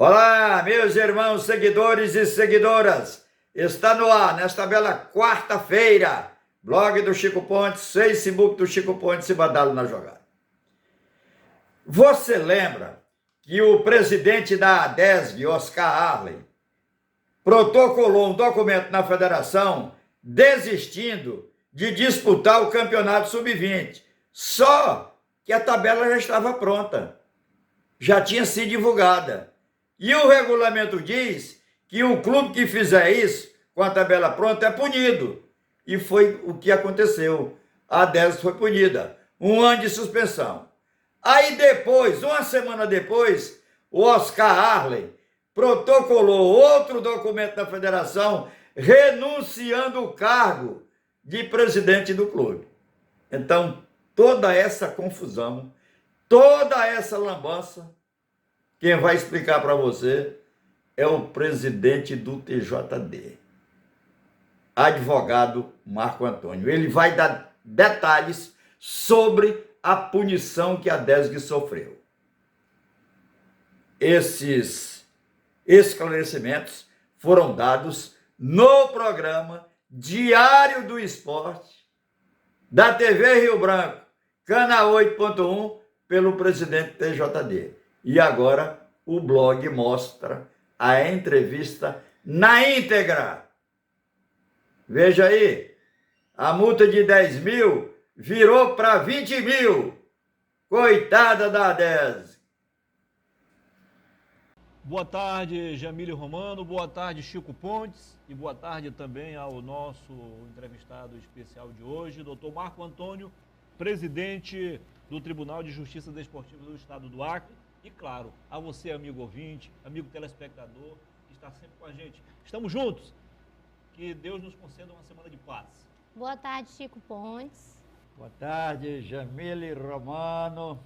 Olá, meus irmãos seguidores e seguidoras. Está no ar, nesta bela quarta-feira, blog do Chico Pontes, Facebook do Chico Pontes e Badalo na Jogada. Você lembra que o presidente da ADESG, Oscar Arley, protocolou um documento na federação desistindo de disputar o campeonato sub-20. Só que a tabela já estava pronta, já tinha sido divulgada. E o regulamento diz que o clube que fizer isso, com a tabela pronta, é punido. E foi o que aconteceu. A ADESG foi punida. 1 ano de suspensão. Aí depois, uma semana depois, o Oscar Arley protocolou outro documento da federação renunciando o cargo de presidente do clube. Então, toda essa confusão, toda essa lambança, quem vai explicar para você é o presidente do TJD, advogado Marco Antônio. Ele vai dar detalhes sobre a punição que a ADESG sofreu. Esses esclarecimentos foram dados no programa Diário do Esporte, da TV Rio Branco, canal 8.1, pelo presidente do TJD. E agora o blog mostra a entrevista na íntegra. Veja aí, a multa de 10 mil virou para 20 mil. Coitada da ADESG. Boa tarde, Jamílio Romano, boa tarde, Chico Pontes, e boa tarde também ao nosso entrevistado especial de hoje, doutor Marco Antônio, presidente do Tribunal de Justiça Desportiva do Estado do Acre. E claro, a você, amigo ouvinte, amigo telespectador, que está sempre com a gente. Estamos juntos. Que Deus nos conceda uma semana de paz. Boa tarde, Chico Pontes. Boa tarde, Jamile Romano,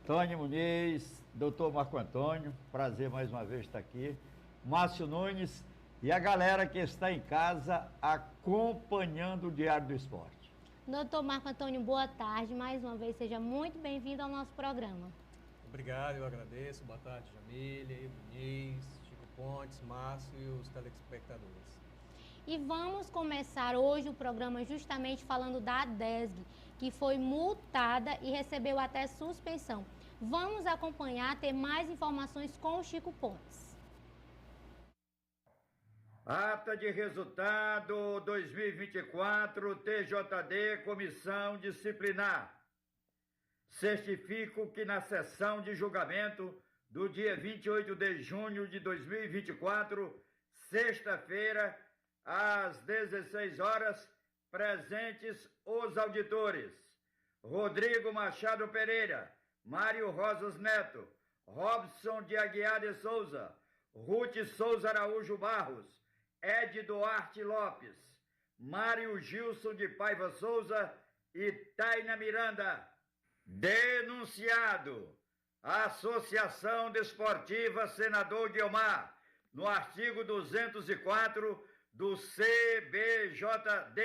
Tônio Muniz, doutor Marco Antônio, prazer mais uma vez estar aqui, Márcio Nunes e a galera que está em casa acompanhando o Diário do Esporte. Doutor Marco Antônio, boa tarde. Mais uma vez, seja muito bem-vindo ao nosso programa. Obrigado, eu agradeço. Boa tarde, Jamile, Muniz, Chico Pontes, Márcio e os telespectadores. E vamos começar hoje o programa justamente falando da ADESG, que foi multada e recebeu até suspensão. Vamos acompanhar, ter mais informações com o Chico Pontes. Ata de resultado 2024, TJD, Comissão Disciplinar. Certifico que na sessão de julgamento do dia 28 de junho de 2024, sexta-feira, às 16 horas, presentes os auditores: Rodrigo Machado Pereira, Mário Rosas Neto, Robson de Aguiar de Souza, Ruth Souza Araújo Barros, Ed Duarte Lopes, Mário Gilson de Paiva Souza e Taina Miranda. Denunciado: Associação Desportiva Senador Guiomar, no artigo 204 do CBJD,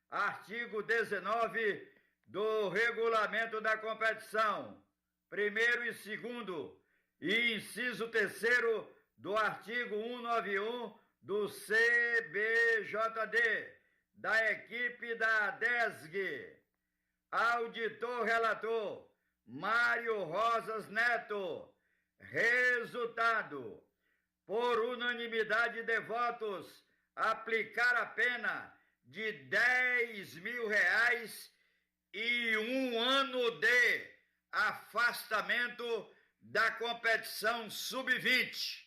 artigo 19 do Regulamento da Competição, 1º e 2º, e inciso 3º do artigo 191 do CBJD, da equipe da ADESG. Auditor relator, Mário Rosas Neto. Resultado: por unanimidade de votos, aplicar a pena de 10 mil reais e 1 ano de afastamento da competição sub-20.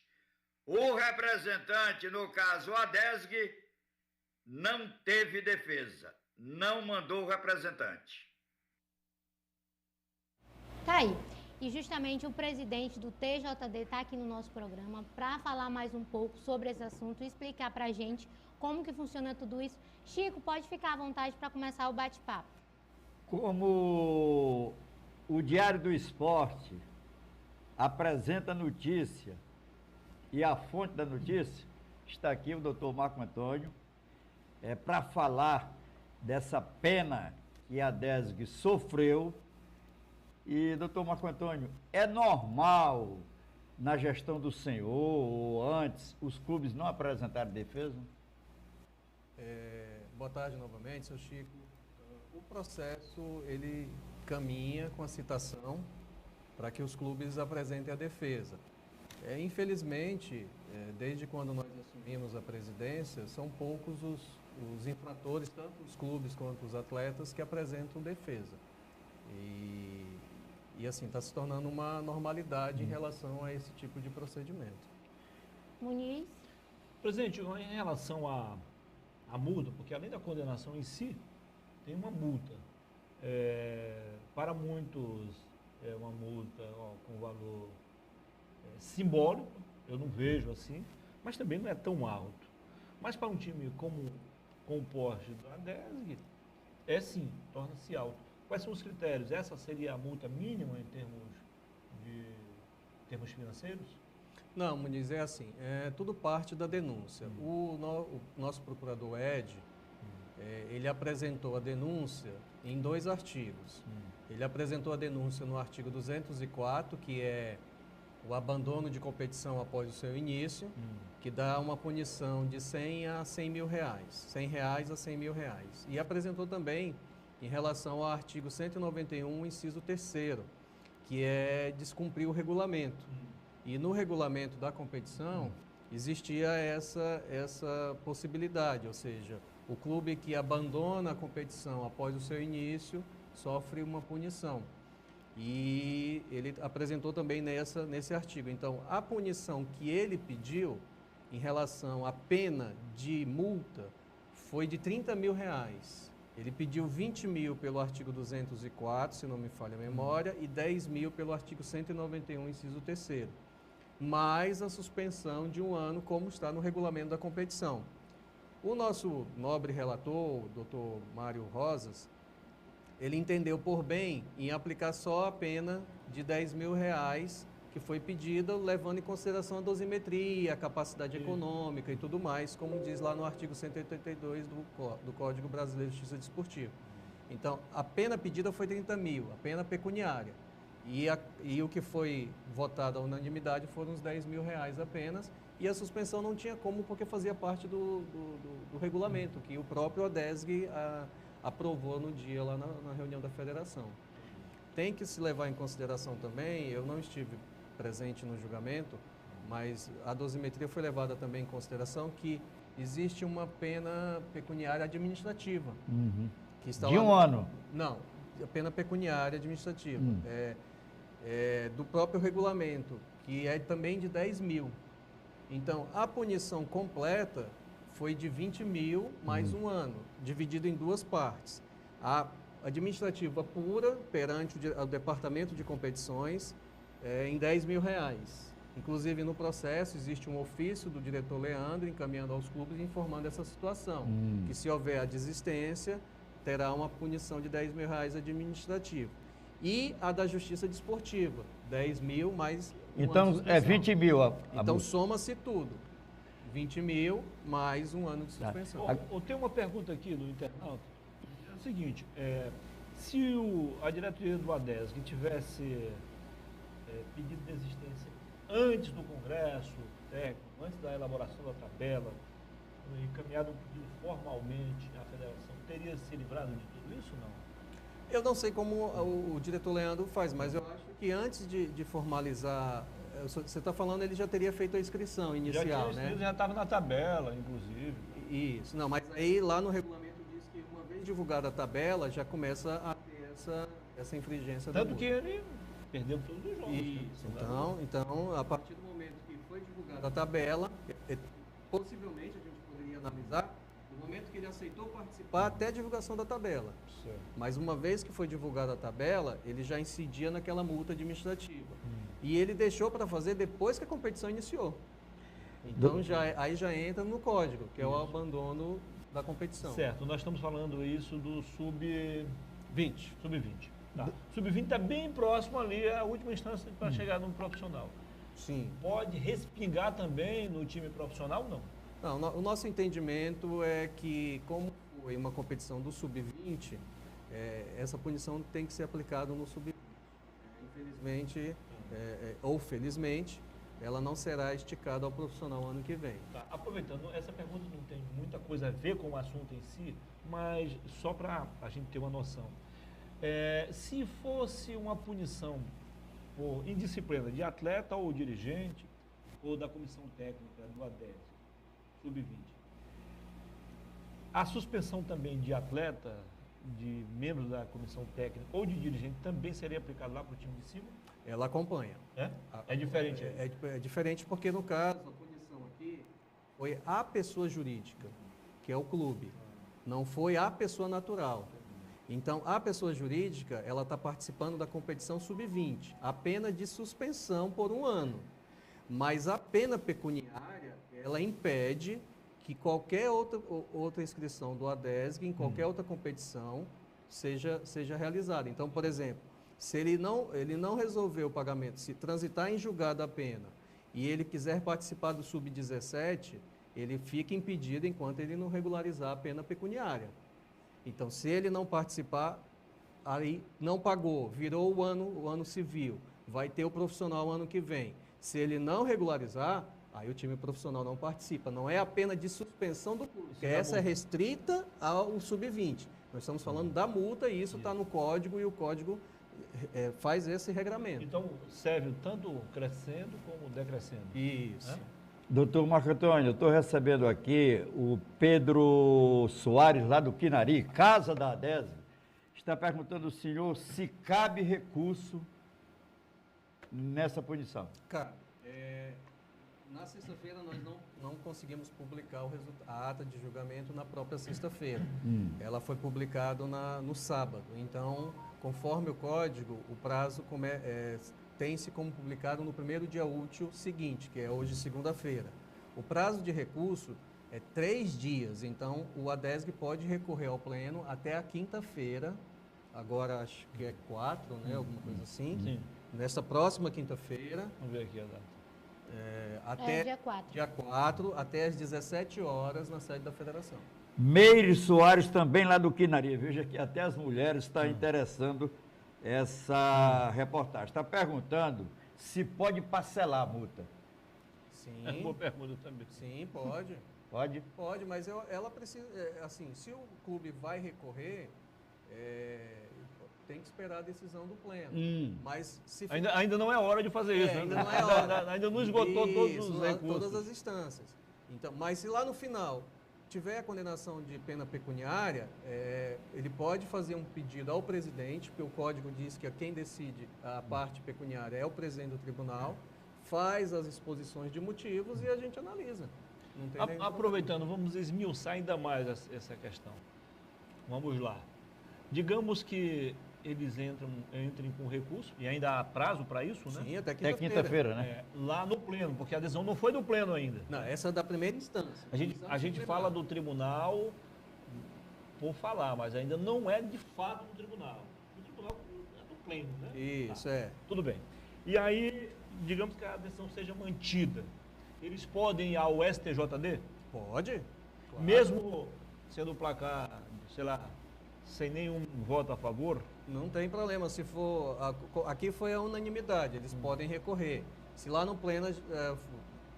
O representante, no caso a ADESG, não teve defesa, não mandou o representante. Tá aí. E justamente o presidente do TJD está aqui no nosso programa para falar mais um pouco sobre esse assunto e explicar para a gente como que funciona tudo isso. Chico, pode ficar à vontade para começar o bate-papo. Como o Diário do Esporte apresenta notícia e a fonte da notícia, está aqui o doutor Marco Antônio para falar dessa pena que a ADESG sofreu. E, doutor Marco Antônio, é normal na gestão do senhor ou antes, os clubes não apresentaram defesa? Boa tarde novamente, seu Chico. O processo, ele caminha com a citação para que os clubes apresentem a defesa. Infelizmente, desde quando nós assumimos a presidência, são poucos os infratores, tanto os clubes quanto os atletas, que apresentam defesa. E assim, está se tornando uma normalidade em relação a esse tipo de procedimento. Muniz? Presidente, em relação à multa, porque além da condenação em si, tem uma multa. Para muitos, é uma multa com valor simbólico, eu não vejo assim, mas também não é tão alto. Mas para um time como com o porte da DESG, sim, torna-se alto. Quais são os critérios? Essa seria a multa mínima em termos financeiros? Não, Muniz, é assim, tudo parte da denúncia. O nosso procurador Ed, ele apresentou a denúncia em 2 artigos. Ele apresentou a denúncia no artigo 204, que é o abandono de competição após o seu início, que dá uma punição de 100 a 100 mil reais, 100 reais a 100 mil reais. E apresentou também em relação ao artigo 191, inciso 3º, que é descumprir o regulamento. E no regulamento da competição existia essa possibilidade, ou seja, o clube que abandona a competição após o seu início sofre uma punição. E ele apresentou também nesse artigo. Então, a punição que ele pediu em relação à pena de multa foi de 30 mil reais. Ele pediu 20 mil pelo artigo 204, se não me falha a memória, e 10 mil pelo artigo 191, inciso 3º. Mais a suspensão de 1 ano, como está no regulamento da competição. O nosso nobre relator, o doutor Mário Rosas, ele entendeu por bem em aplicar só a pena de 10 mil reais que foi pedida, levando em consideração a dosimetria, a capacidade econômica e tudo mais, como diz lá no artigo 182 do Código Brasileiro de Justiça Desportiva. Então, a pena pedida foi 30 mil, a pena pecuniária. E o que foi votado à unanimidade foram os 10 mil reais apenas, e a suspensão não tinha como, porque fazia parte do regulamento, que o próprio ADESG aprovou no dia lá na reunião da federação. Tem que se levar em consideração também, eu não estive presente no julgamento, mas a dosimetria foi levada também em consideração que existe uma pena pecuniária administrativa. Que está de lá 1 ano? Não, a pena pecuniária administrativa. Do próprio regulamento, que é também de 10 mil. Então, a punição completa foi de 20 mil mais 1 ano, dividido em 2 partes. A administrativa pura, perante o Departamento de Competições, em 10 mil reais. Inclusive, no processo, existe um ofício do diretor Leandro encaminhando aos clubes informando essa situação, que se houver a desistência, terá uma punição de 10 mil reais administrativa. E a da Justiça Desportiva, 10 mil mais então, é 20 mil Então, soma-se tudo. 20 mil mais 1 ano de suspensão. Eu tenho uma pergunta aqui do internauta. É o seguinte, se a diretoria do ADESG tivesse pedido desistência antes do Congresso técnico, antes da elaboração da tabela, encaminhado um pedido formalmente à federação, teria se livrado de tudo isso ou não? Eu não sei como o diretor Leandro faz, mas eu acho que antes de formalizar, você está falando, ele já teria feito a inscrição inicial, né? Já estava na tabela, inclusive. Isso, não, mas aí lá no regulamento diz que uma vez divulgada a tabela, já começa a ter essa infringência da multa. Tanto que ele perdeu todos os jogos. Isso, então, a partir do momento que foi divulgada a tabela, possivelmente a gente poderia analisar no momento que ele aceitou participar até a divulgação da tabela. Certo. Mas uma vez que foi divulgada a tabela, ele já incidia naquela multa administrativa. E ele deixou para fazer depois que a competição iniciou. Então aí já entra no código, que é o abandono da competição. Certo, nós estamos falando isso do sub-20. Sub-20. Tá. Sub-20 está bem próximo ali, é a última instância para chegar no profissional. Sim. Pode respingar também no time profissional, não? Não, o nosso entendimento é que, como foi uma competição do sub-20, essa punição tem que ser aplicada no sub-20. Infelizmente, ou felizmente, ela não será esticada ao profissional ano que vem. Tá, aproveitando, essa pergunta não tem muita coisa a ver com o assunto em si, mas só para a gente ter uma noção. Se fosse uma punição por indisciplina de atleta ou dirigente, ou da comissão técnica do ADES, sub-20, a suspensão também de atleta, de membros da comissão técnica ou de dirigente também seria aplicada lá para o time de cima? Ela acompanha. É diferente? É diferente porque, no caso, a punição aqui foi a pessoa jurídica, que é o clube, não foi a pessoa natural. Então, a pessoa jurídica, ela está participando da competição sub-20, a pena de suspensão por 1 ano. Mas a pena pecuniária, ela impede que qualquer outra inscrição do ADESG, em qualquer outra competição, seja realizada. Então, por exemplo, se ele não resolver o pagamento, se transitar em julgado a pena, e ele quiser participar do sub-17, ele fica impedido enquanto ele não regularizar a pena pecuniária. Então, se ele não participar, aí não pagou, virou o ano civil, vai ter o profissional ano que vem. Se ele não regularizar, aí o time profissional não participa. Não é a pena de suspensão do clube, porque essa é restrita ao sub-20. Nós estamos falando da multa e isso está no código e o código faz esse regramento. Então, serve tanto crescendo como decrescendo. Isso. Doutor Marco Antônio, eu estou recebendo aqui o Pedro Soares, lá do Quinari, casa da ADESG, está perguntando ao senhor se cabe recurso nessa punição. Cara, na sexta-feira nós não conseguimos publicar a ata de julgamento na própria sexta-feira. Ela foi publicada no sábado. Então, conforme o código, o prazo tem-se como publicado no primeiro dia útil seguinte, que é hoje, segunda-feira. O prazo de recurso é 3 dias, então o ADESG pode recorrer ao pleno até a quinta-feira, agora acho que é 4, né, alguma coisa assim. Sim. Nessa próxima quinta-feira. Vamos ver aqui a data. Até dia 4. Dia 4, até às 17 horas na sede da federação. Meire Soares, também lá do Quinari. Veja que até as mulheres estão interessando essa reportagem. Está perguntando se pode parcelar a multa. Sim. Boa pergunta também. Sim, pode. Pode? Pode, mas ela precisa, assim, se o clube vai recorrer, tem que esperar a decisão do pleno. Mas se Ainda não é hora de fazer isso. ainda não é hora. Ainda não esgotou todos os recursos. Todas as instâncias. Então, mas se lá no final tiver a condenação de pena pecuniária, ele pode fazer um pedido ao presidente, porque o código diz que quem decide a parte pecuniária é o presidente do tribunal, faz as exposições de motivos e a gente analisa. Não tem nenhum Aproveitando, vamos esmiuçar ainda mais essa questão. Vamos lá. Digamos que eles entrem com recurso, e ainda há prazo para isso, né? Sim, até Até quinta-feira. quinta-feira, né? Lá no pleno, porque a adesão não foi do pleno ainda. Não, essa é da primeira instância. A gente fala do tribunal por falar, mas ainda não é de fato do tribunal. O tribunal é do pleno, né? Isso, Tudo bem. E aí, digamos que a adesão seja mantida. Eles podem ir ao STJD? Pode. Claro. Mesmo sendo o placar, sei lá, sem nenhum voto a favor? Não tem problema. Se for. Aqui foi a unanimidade, eles podem recorrer. Se lá no pleno,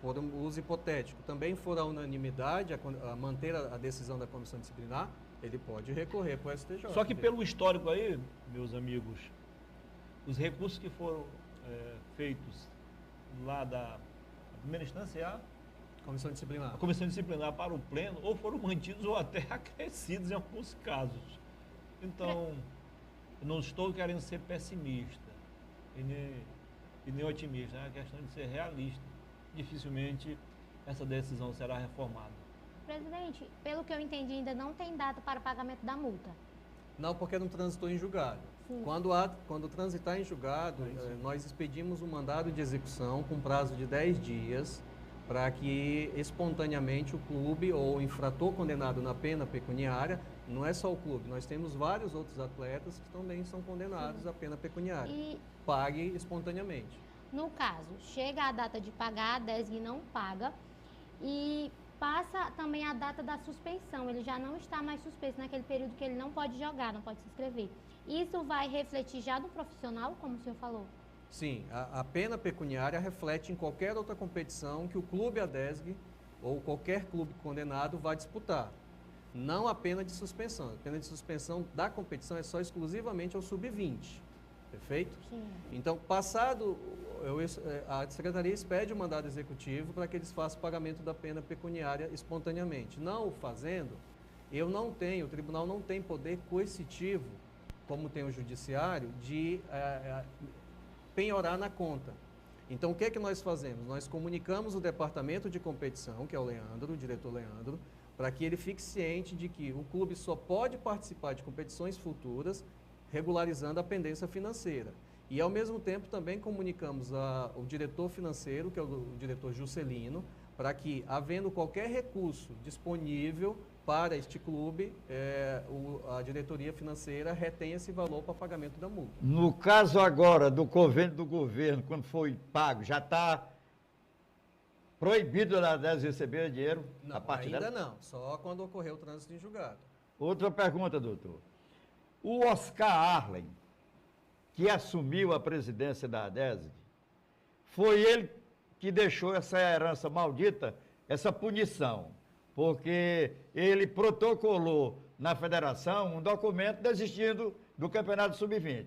por um uso hipotético, também for a unanimidade, a manter a decisão da comissão disciplinar, ele pode recorrer para o STJ. Só que pelo histórico aí, meus amigos, os recursos que foram feitos lá da primeira instância, a Comissão disciplinar. comissão disciplinar para o pleno, ou foram mantidos ou até acrescidos em alguns casos. Então, eu não estou querendo ser pessimista e nem otimista, é uma questão de ser realista. Dificilmente essa decisão será reformada. Presidente, pelo que eu entendi, ainda não tem data para o pagamento da multa. Não, porque não transitou em julgado. Sim. Quando transitar em julgado, nós expedimos um mandado de execução com prazo de 10 dias para que espontaneamente o clube ou o infrator condenado na pena pecuniária, não é só o clube, nós temos vários outros atletas que também são condenados à pena pecuniária. E, Pague espontaneamente. no caso, chega a data de pagar, a DESG não paga e passa também a data da suspensão. Ele já não está mais suspenso naquele período que ele não pode jogar, não pode se inscrever. Isso vai refletir já no profissional, como o senhor falou? Sim, a pena pecuniária reflete em qualquer outra competição que o clube ADESG ou qualquer clube condenado vai disputar. Não a pena de suspensão. A pena de suspensão da competição é só exclusivamente ao sub-20. Perfeito? Sim. Então, passado, a Secretaria expede o mandado executivo para que eles façam pagamento da pena pecuniária espontaneamente. Não o fazendo, o tribunal não tem poder coercitivo, como tem o judiciário, de penhorar na conta. Então, o que é que nós fazemos? Nós comunicamos o departamento de competição, que é o Leandro, o diretor Leandro, para que ele fique ciente de que o clube só pode participar de competições futuras regularizando a pendência financeira. E, ao mesmo tempo, também comunicamos o diretor financeiro, que é o diretor Juscelino, para que, havendo qualquer recurso disponível para este clube, a diretoria financeira retém esse valor para pagamento da multa. No caso agora do convênio do governo, quando foi pago, já está proibido da ADESG receber dinheiro? Não, a parte ainda dela? não, só quando ocorrer o trânsito em julgado. Outra pergunta, doutor. O Oscar Arlen, que assumiu a presidência da ADESG, foi ele que deixou essa herança maldita, essa punição, porque ele protocolou na federação um documento desistindo do Campeonato Sub-20.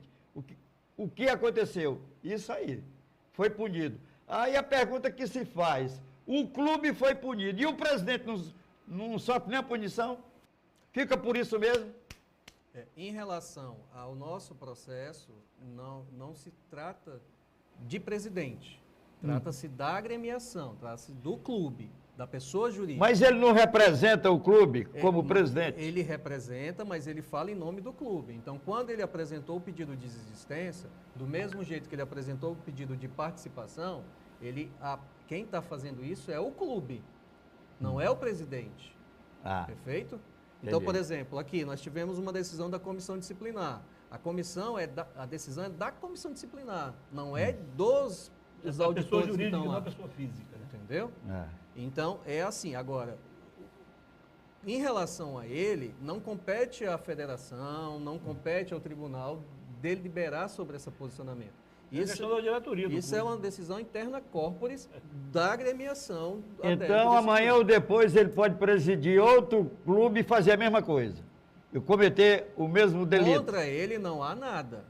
O que aconteceu? Isso aí, foi punido. Aí a pergunta que se faz, o clube foi punido e o presidente não sofre nem a punição? Fica por isso mesmo? Em relação ao nosso processo, não se trata de presidente, trata-se da agremiação, trata-se do clube, da pessoa jurídica. Mas ele não representa o clube como presidente? Ele representa, mas ele fala em nome do clube. Então, quando ele apresentou o pedido de desistência, do mesmo jeito que ele apresentou o pedido de participação, quem está fazendo isso é o clube, não é o presidente. Perfeito? Então, por exemplo, aqui nós tivemos uma decisão da comissão disciplinar. A decisão é da comissão disciplinar, não é dos auditores que estão lá. Não é pessoa física, né? Entendeu? Então, é assim. Agora, em relação a ele, não compete à federação, não compete ao tribunal deliberar sobre esse posicionamento. Isso da diretoria do Isso clube. é uma decisão interna corporis da agremiação. Então, amanhã ou depois ele pode presidir outro clube e fazer a mesma coisa. E cometer o mesmo delito. Contra ele não há nada.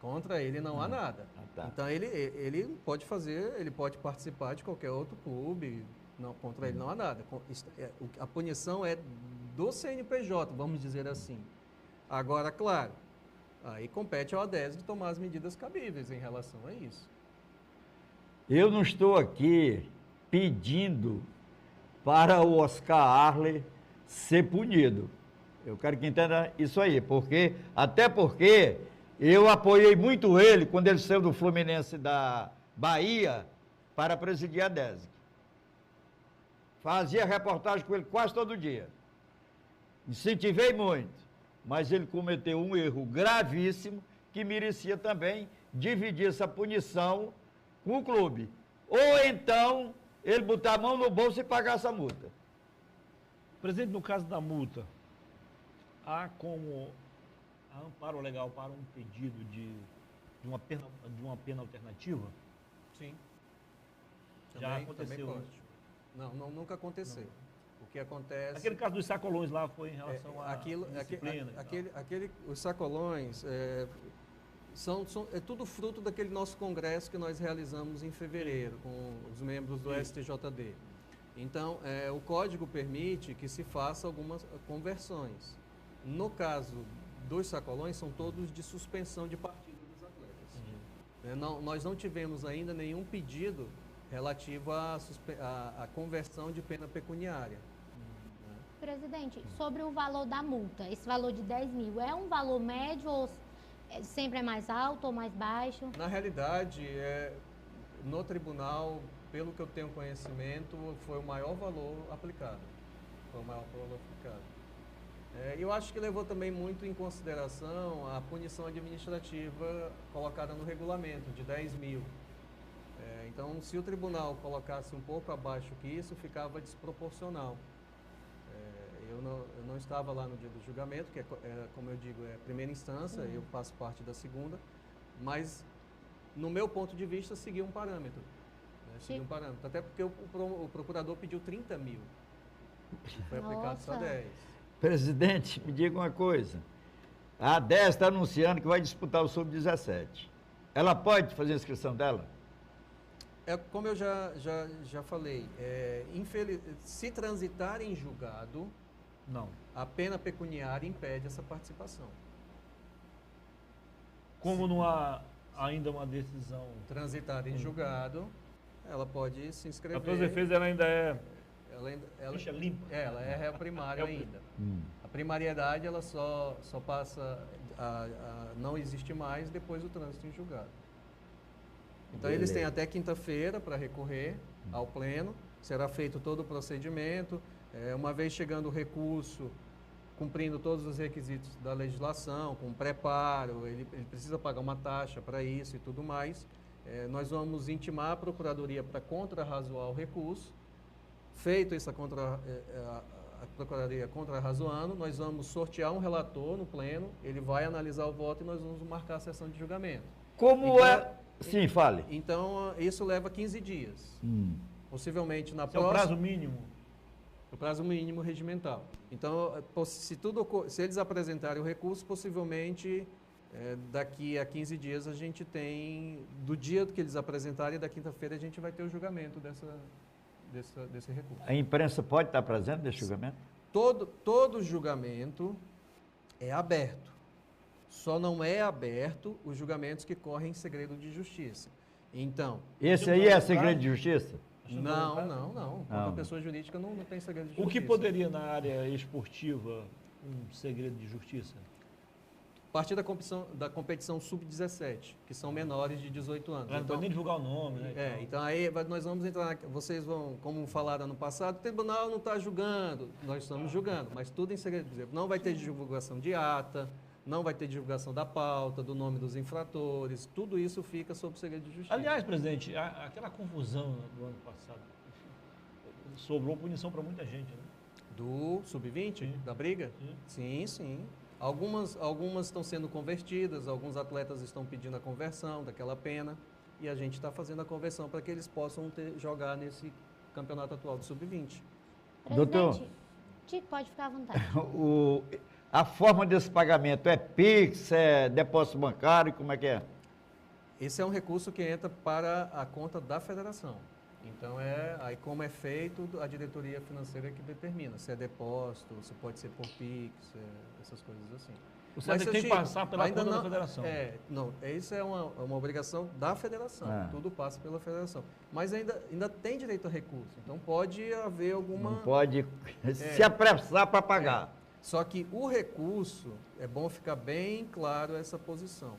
Contra ele não há nada. Tá. Então, ele pode ele pode participar de qualquer outro clube. Não, contra ele não há nada. A punição é do CNPJ, vamos dizer assim. Agora, claro, aí compete ao ADESG tomar as medidas cabíveis em relação a isso. Eu não estou aqui pedindo para o Oscar Arlen ser punido. Eu quero que entenda isso aí, até porque eu apoiei muito ele quando ele saiu do Fluminense da Bahia para presidir a ADESG. Fazia reportagem com ele quase todo dia. Incentivei muito, mas ele cometeu um erro gravíssimo que merecia também dividir essa punição com o clube. Ou então ele botar a mão no bolso e pagar essa multa. Presidente, no caso da multa, há como amparo legal para um pedido de uma pena alternativa? Sim. Já aconteceu? Também pode. Não, nunca aconteceu. Não. O que acontece... Aquele caso dos sacolões lá foi em relação à disciplina. Os sacolões é tudo fruto daquele nosso congresso que nós realizamos em fevereiro com os membros do STJD. Então, o código permite que se faça algumas conversões. No caso dos sacolões, são todos de suspensão de partida dos atletas. Nós não tivemos ainda nenhum pedido relativo à conversão de pena pecuniária. Presidente, sobre o valor da multa, esse valor de 10 mil, é um valor médio ou sempre é mais alto ou mais baixo? Na realidade, no tribunal, pelo que eu tenho conhecimento, foi o maior valor aplicado. Eu acho que levou também muito em consideração a punição administrativa colocada no regulamento, de 10 mil. Então, se o tribunal colocasse um pouco abaixo que isso, ficava desproporcional. Eu não estava lá no dia do julgamento, que como eu digo, é a primeira instância, eu faço parte da segunda, mas no meu ponto de vista, seguiu um parâmetro. Né? Seguiu um parâmetro. Até porque o procurador pediu 30 mil. Foi aplicado só Nossa. 10. Presidente, me diga uma coisa. A 10 está anunciando que vai disputar o Sub-17. Ela pode fazer a inscrição dela? É como eu já falei, se transitar em julgado, Não. a pena pecuniária impede essa participação. Como não há ainda uma decisão, Transitar em julgado, ela pode se inscrever. a todos os efeitos ela ainda é Ficha limpa. ela é réu primário ainda. A primariedade ela só passa a não existir mais depois do trânsito em julgado. Então eles têm até quinta-feira para recorrer ao pleno, será feito todo o procedimento, uma vez chegando o recurso, cumprindo todos os requisitos da legislação, com preparo, ele precisa pagar uma taxa para isso e tudo mais. Nós vamos intimar a Procuradoria para contrarrazoar o recurso. Feito essa a Procuradoria contrarrazoando, nós vamos sortear um relator no pleno, ele vai analisar o voto e nós vamos marcar a sessão de julgamento. Como Então, é... Sim, fale. Então, isso leva 15 dias. Possivelmente na Esse é o próxima... prazo mínimo. O prazo mínimo regimental. Então, se eles apresentarem o recurso, possivelmente daqui a 15 dias a gente tem, do dia que eles apresentarem, da quinta-feira a gente vai ter o julgamento desse recurso. A imprensa pode estar presente nesse julgamento? Todo julgamento é aberto. Só não é aberto os julgamentos que correm em segredo de justiça. Então... Esse aí é segredo de justiça? Não. Quanto a pessoa jurídica não tem segredo de justiça. O que poderia na área esportiva um segredo de justiça? A partir da competição sub-17, que são menores de 18 anos. Não pode nem divulgar o nome, né? Então aí nós vamos entrar, vocês vão, como falaram ano passado, o tribunal não está julgando, nós estamos julgando, mas tudo em segredo. Por exemplo, não vai ter divulgação de ata, não vai ter divulgação da pauta, do nome dos infratores, tudo isso fica sob segredo de justiça. Aliás, presidente, aquela confusão do ano passado, sobrou punição para muita gente, né? Do sub-20, da briga? Sim. Algumas estão sendo convertidas, alguns atletas estão pedindo a conversão daquela pena e a gente está fazendo a conversão para que eles possam jogar nesse campeonato atual do sub-20. Doutor? Tico, pode ficar à vontade. A forma desse pagamento é Pix, é depósito bancário, como é que é? Esse é um recurso que entra para a conta da federação. Então, aí como é feito, a diretoria financeira que determina se é depósito, se pode ser por Pix, essas coisas assim. O CED tem que passar pela conta da federação. Isso é uma obrigação da federação, tudo passa pela federação. Mas ainda tem direito a recurso, então pode haver alguma... Não pode se apressar para pagar. Só que o recurso, é bom ficar bem claro essa posição.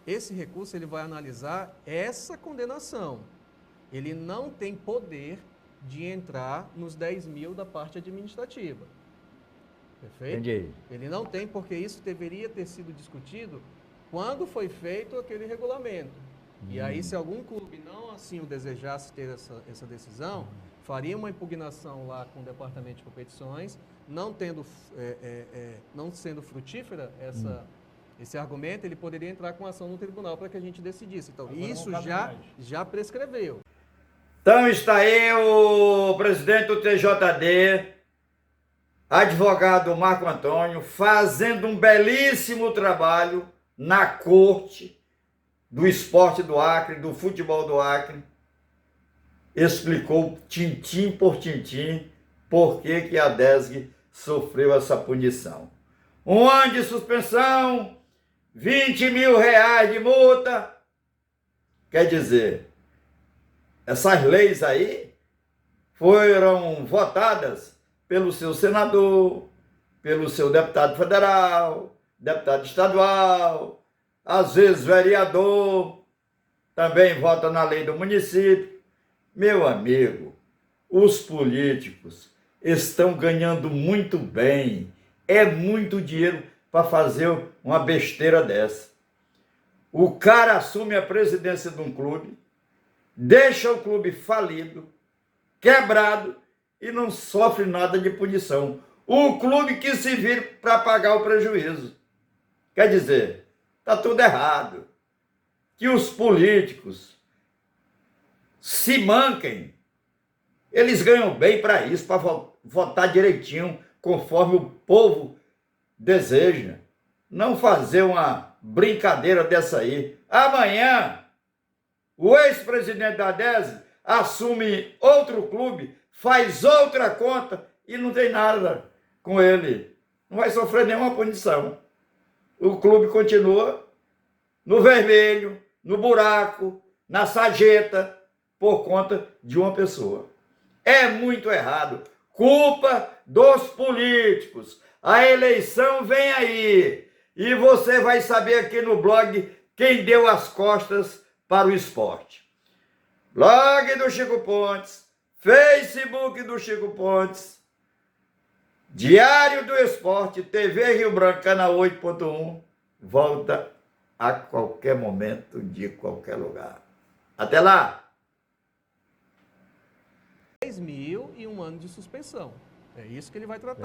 Esse recurso ele vai analisar essa condenação. Ele não tem poder de entrar nos 10 mil da parte administrativa. Perfeito? Entendi. Ele não tem, porque isso deveria ter sido discutido quando foi feito aquele regulamento. E aí, se algum clube não assim o desejasse ter essa decisão, faria uma impugnação lá com o Departamento de Competições, não sendo frutífera esse argumento, ele poderia entrar com ação no tribunal para que a gente decidisse. Então, Agora isso não cabe já prescreveu. Então está aí o presidente do TJD, advogado Marco Antônio, fazendo um belíssimo trabalho na corte do esporte do Acre, do futebol do Acre. Explicou tintim por tintim por que a DESG sofreu essa punição. 1 ano de suspensão, 20 mil reais de multa. Quer dizer, essas leis aí foram votadas pelo seu senador, pelo seu deputado federal, deputado estadual, às vezes vereador, também vota na lei do município. Meu amigo, os políticos estão ganhando muito bem, é muito dinheiro para fazer uma besteira dessa. O cara assume a presidência de um clube, deixa o clube falido, quebrado e não sofre nada de punição. O clube que se vira para pagar o prejuízo. Quer dizer, está tudo errado. que os políticos se manquem. Eles ganham bem para isso, para votar direitinho, conforme o povo deseja. Não fazer uma brincadeira dessa aí. Amanhã, o ex-presidente da DESE assume outro clube, faz outra conta e não tem nada com ele. Não vai sofrer nenhuma punição. O clube continua no vermelho, no buraco, na sarjeta, por conta de uma pessoa. É muito errado. Culpa dos políticos. A eleição vem aí. E você vai saber aqui no blog quem deu as costas para o esporte. Blog do Chico Pontes, Facebook do Chico Pontes, Diário do Esporte, TV Rio Branco, canal 8.1. Volta a qualquer momento, de qualquer lugar. Até lá! 10 mil e 1 ano de suspensão. É isso que ele vai tratar.